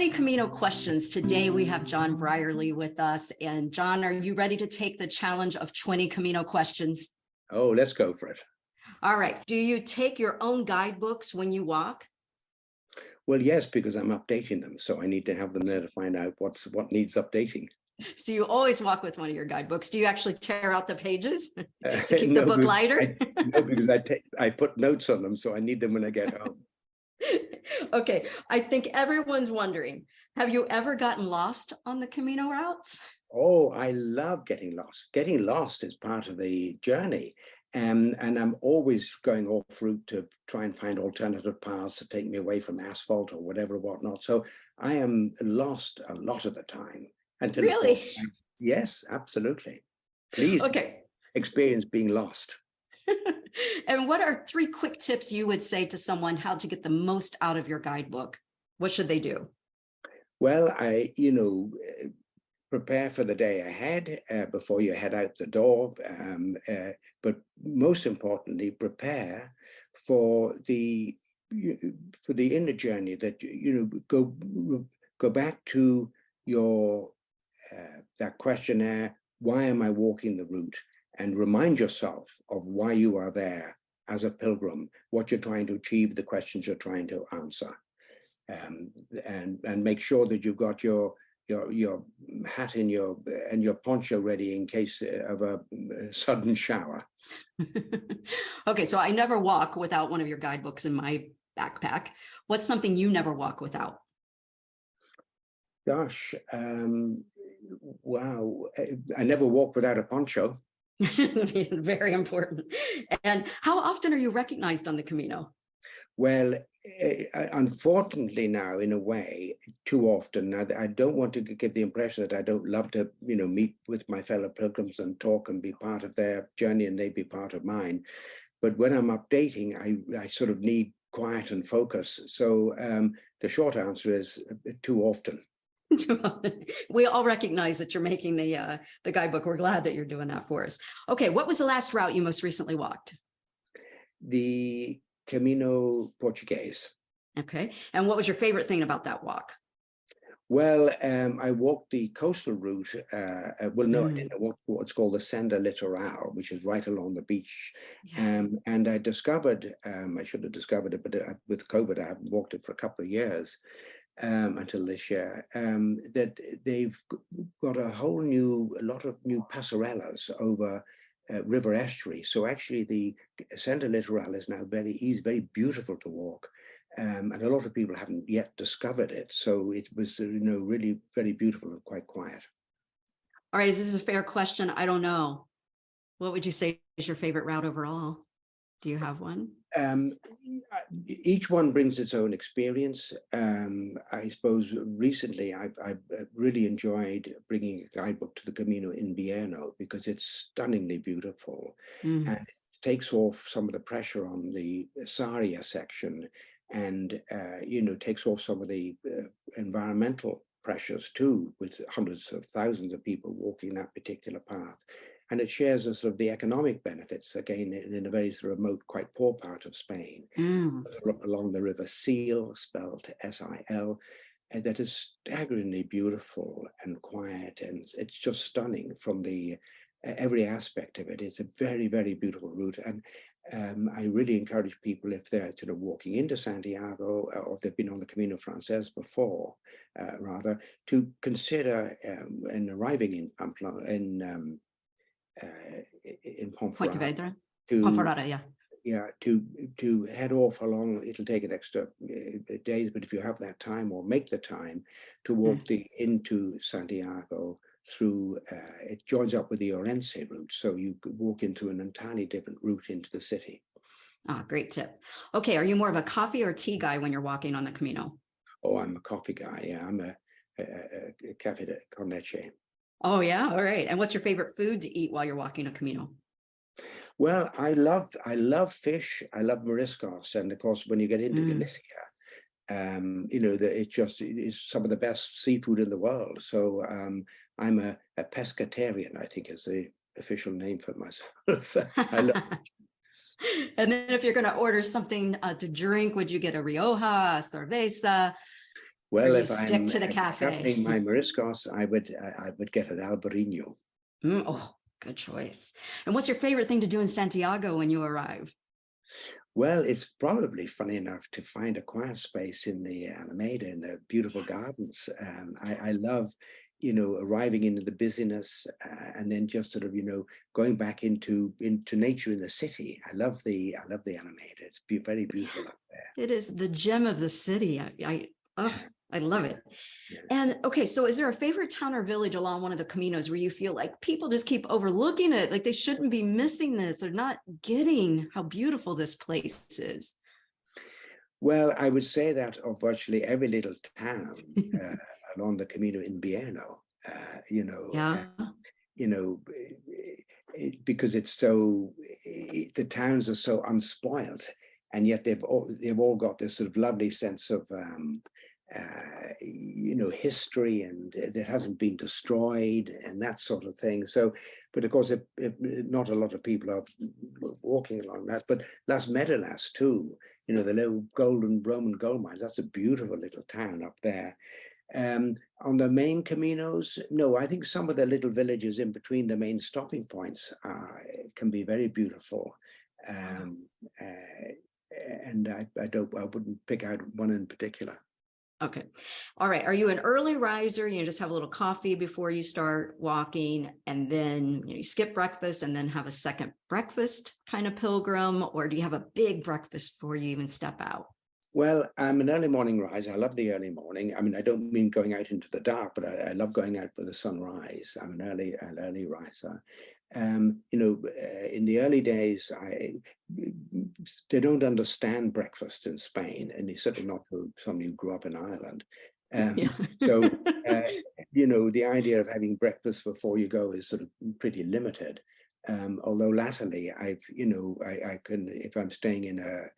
20 Camino Questions. Today we have John Brierley with us. And John, are you ready to take the challenge of 20 Camino Questions? Oh, let's go for it. All right. Do you take your own guidebooks when you walk? Well, yes, because I'm updating them. So I need to have them there to find out what needs updating. So you always walk with one of your guidebooks. Do you actually tear out the pages to keep No, the book lighter? No, because I put notes on them, so I need them when I get home. Okay. I think everyone's wondering, have you ever gotten lost on the Camino routes? Oh, I love getting lost. Getting lost is part of the journey. And I'm always going off route to try and find alternative paths to take me away from asphalt or whatnot. So I am lost a lot of the time. Until Really? Yes, absolutely. Please experience being lost. And what are 3 quick tips you would say to someone how to get the most out of your guidebook? What should they do? Well, prepare for the day ahead before you head out the door. But most importantly, prepare for the inner journey that, go back to your that questionnaire, why am I walking the route? And remind yourself of why you are there as a pilgrim, what you're trying to achieve, the questions you're trying to answer. And make sure that you've got your hat and your poncho ready in case of a sudden shower. Okay, so I never walk without one of your guidebooks in my backpack. What's something you never walk without? Gosh, wow. I never walk without a poncho. Very important. And how often are you recognized on the Camino? Well, unfortunately now, in a way, too often. I don't want to give the impression that I don't love to, meet with my fellow pilgrims and talk and be part of their journey and they be part of mine. But when I'm updating, I sort of need quiet and focus. So the short answer is too often. We all recognize that you're making the guidebook. We're glad that you're doing that for us. Okay, what was the last route you most recently walked? The Camino Portuguese. Okay, and what was your favorite thing about that walk? Well, I walked the coastal route. I didn't walk what's called the Senda Litoral, which is right along the beach. Yeah. And I discovered, I should have discovered it, but with COVID, I haven't walked it for a couple of years. Until this year, that they've got a lot of new passerellas over river estuary. So actually the Senda Litoral is now very easy, very beautiful to walk. And a lot of people haven't yet discovered it. So it was, really very beautiful and quite quiet. All right, is this a fair question? I don't know. What would you say is your favorite route overall? Do you have one? Each one brings its own experience. I suppose recently I've really enjoyed bringing a guidebook to the Camino Invierno because it's stunningly beautiful and it takes off some of the pressure on the Saria section and, takes off some of the environmental pressures too, with hundreds of thousands of people walking that particular path. And it shares a sort of the economic benefits, again, in a very sort of remote, quite poor part of Spain, along the river Sil, spelled S-I-L, and that is staggeringly beautiful and quiet. And it's just stunning from the every aspect of it. It's a very, very beautiful route. And I really encourage people, if they're sort of walking into Santiago or if they've been on the Camino Frances before, to consider in arriving in Pamplona, in Ponferrada, to head off along. It'll take an extra days, but if you have that time or make the time to walk into Santiago through, it joins up with the Orense route, so you could walk into an entirely different route into the city. Great tip. Okay, are you more of a coffee or tea guy when you're walking on the Camino? Oh, I'm a coffee guy. Yeah, I'm a cafe con leche. Oh, yeah. All right. And what's your favorite food to eat while you're walking a Camino? Well, I love fish. I love mariscos. And of course, when you get into Galicia, it is some of the best seafood in the world. So I'm a pescatarian, I think is the official name for myself. I love fish. And then if you're going to order something to drink, would you get a Rioja, a cerveza? Or Well, do you if stick I'm to the cafe? accompanying my Mariscos, I would get an Albarino. Oh, good choice. And what's your favorite thing to do in Santiago when you arrive? Well, it's probably funny enough to find a quiet space in the Alameda in the beautiful gardens. I love, arriving into the busyness and then just sort of, going back into nature in the city. I love the Alameda. It's very beautiful up there. It is the gem of the city. Oh, I love it. Yeah. And okay, so is there a favorite town or village along one of the Caminos where you feel like people just keep overlooking it? Like they shouldn't be missing this. They're not getting how beautiful this place is. Well, I would say that of virtually every little town along the Camino Invierno, Yeah. you know, because it's so, the towns are so unspoiled, and yet they've all got this sort of lovely sense of, history, and that hasn't been destroyed and that sort of thing. So, but of course, not a lot of people are walking along that. But Las Medelas too, the little golden Roman gold mines. That's a beautiful little town up there. On the main Caminos, no, I think some of the little villages in between the main stopping points can be very beautiful. And I wouldn't pick out one in particular. Okay. All right. Are you an early riser? You just have a little coffee before you start walking, and then you skip breakfast and then have a second breakfast kind of pilgrim, or do you have a big breakfast before you even step out? Well, I'm an early morning riser. I love the early morning. I mean, I don't mean going out into the dark, but I love going out with the sunrise. I'm an early riser. In the early days, they don't understand breakfast in Spain, and certainly not for somebody who grew up in Ireland. So, the idea of having breakfast before you go is sort of pretty limited. Although latterly, I can, if I'm staying in a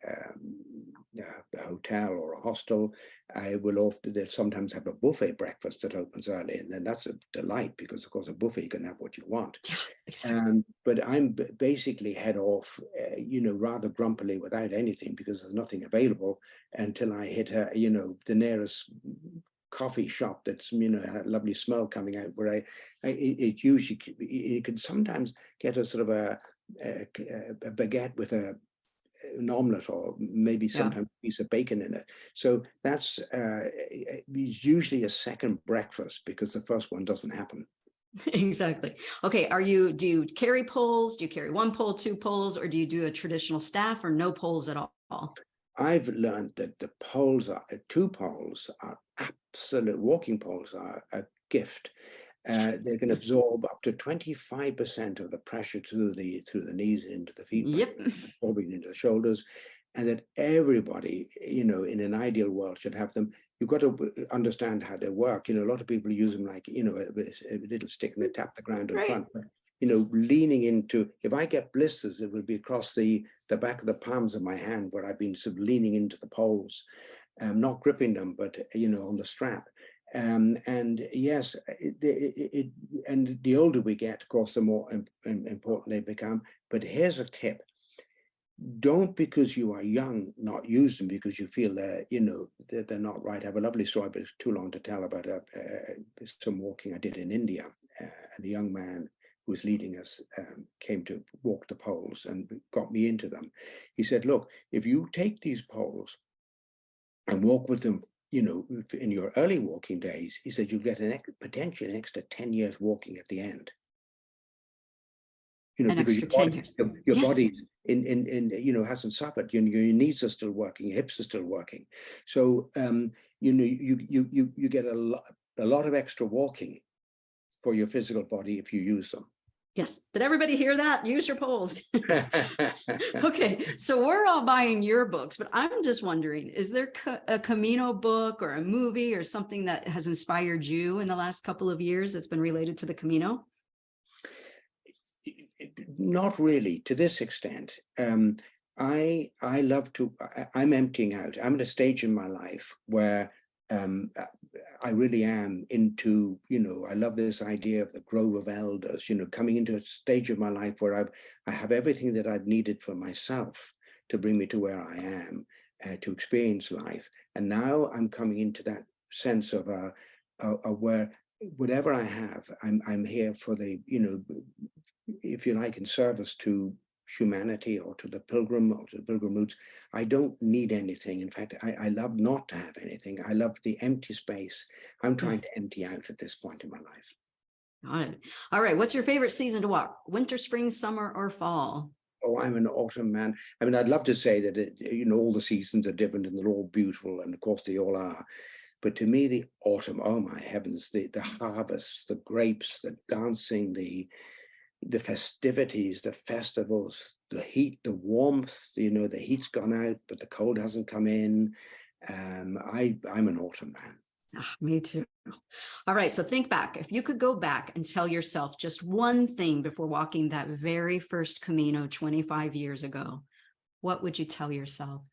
hotel or a hostel, they'll sometimes have a buffet breakfast that opens early, and then that's a delight because, of course, a buffet you can have what you want. Yeah, exactly. But I'm basically head off, rather grumpily without anything because there's nothing available until I hit, the nearest coffee shop that's a lovely smell coming out, where it usually, you can sometimes get a sort of a baguette with an omelette, or maybe sometimes a piece of bacon in it. So that's usually a second breakfast because the first one doesn't happen. Exactly. Okay. Do you carry poles? Do you carry one pole, two poles, or do you do a traditional staff or no poles at all? I've learned that the two poles are absolute, walking poles are a gift. They can absorb up to 25% of the pressure through the knees into the feet, Yep. absorbing into the shoulders, and that everybody, in an ideal world, should have them. You've got to understand how they work. A lot of people use them like, a little stick, and they tap the ground in front. But, leaning into, if I get blisters, it would be across the back of the palms of my hand, where I've been sort of leaning into the poles, not gripping them, but, on the strap. And yes, and the older we get, of course, the more important they become. But here's a tip. Don't, because you are young, not use them because you feel that, that they're not right. I have a lovely story, but it's too long to tell, about some walking I did in India. And a young man who was leading us came to walk the poles and got me into them. He said, look, if you take these poles and walk with them, in your early walking days, he said, you'll get potentially an extra 10 years walking at the end. Because extra 10 years. Your body hasn't suffered. Your knees are still working, your hips are still working. So you get a lot of extra walking for your physical body if you use them. Yes. Did everybody hear that? Use your poles. Okay. So we're all buying your books, but I'm just wondering, is there a Camino book or a movie or something that has inspired you in the last couple of years that's been related to the Camino? Not really to this extent. I love to, I'm emptying out. I'm at a stage in my life where I really am into, I love this idea of the grove of elders, coming into a stage of my life where I have everything that I've needed for myself to bring me to where I am, to experience life. And now I'm coming into that sense of where whatever I have, I'm here for the, if you like, in service to humanity or to the pilgrim or to the pilgrim routes. I don't need anything. In fact, I love not to have anything. I love the empty space. I'm trying to empty out at this point in my life. Got it. All right. What's your favorite season to walk? Winter, spring, summer, or fall? Oh, I'm an autumn man. I mean, I'd love to say that, all the seasons are different and they're all beautiful, and of course they all are. But to me, the autumn, oh my heavens, the harvests, the grapes, the dancing, the festivities, the festivals, the heat, the warmth, the heat's gone out, but the cold hasn't come in. I'm an autumn man. Me too. All right. So think back. If you could go back and tell yourself just one thing before walking that very first Camino 25 years ago, what would you tell yourself?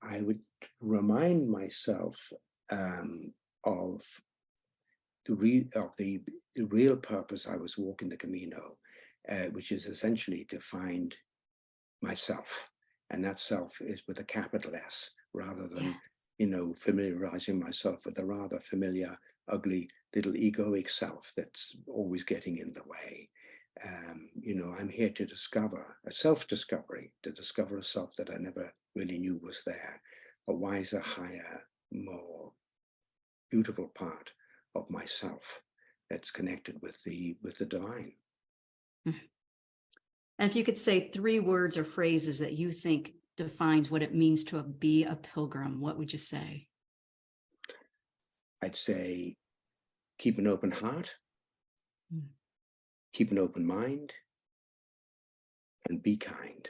I would remind myself of the real purpose I was walking the Camino, which is essentially to find myself, and that self is with a capital S, rather than familiarizing myself with the rather familiar, ugly little egoic self that's always getting in the way. I'm here to discover a self-discovery, to discover a self that I never really knew was there, a wiser, higher, more beautiful part of myself that's connected with the divine. And if you could say 3 words or phrases that you think defines what it means to be a pilgrim, what would you say? I'd say keep an open heart, keep an open mind, and be kind.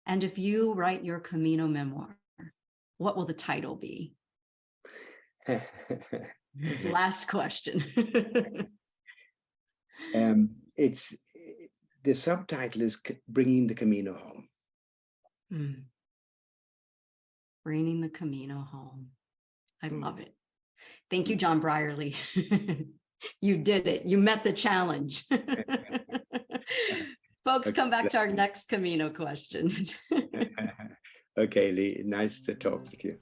And if you write your Camino memoir, what will the title be? Last question. It's the subtitle is Bringing the Camino Home. Bringing the Camino home. I love it. Thank you, John Brierley. You did it. You met the challenge. Folks, come back to our next Camino questions. Okay, Leigh, nice to talk with you.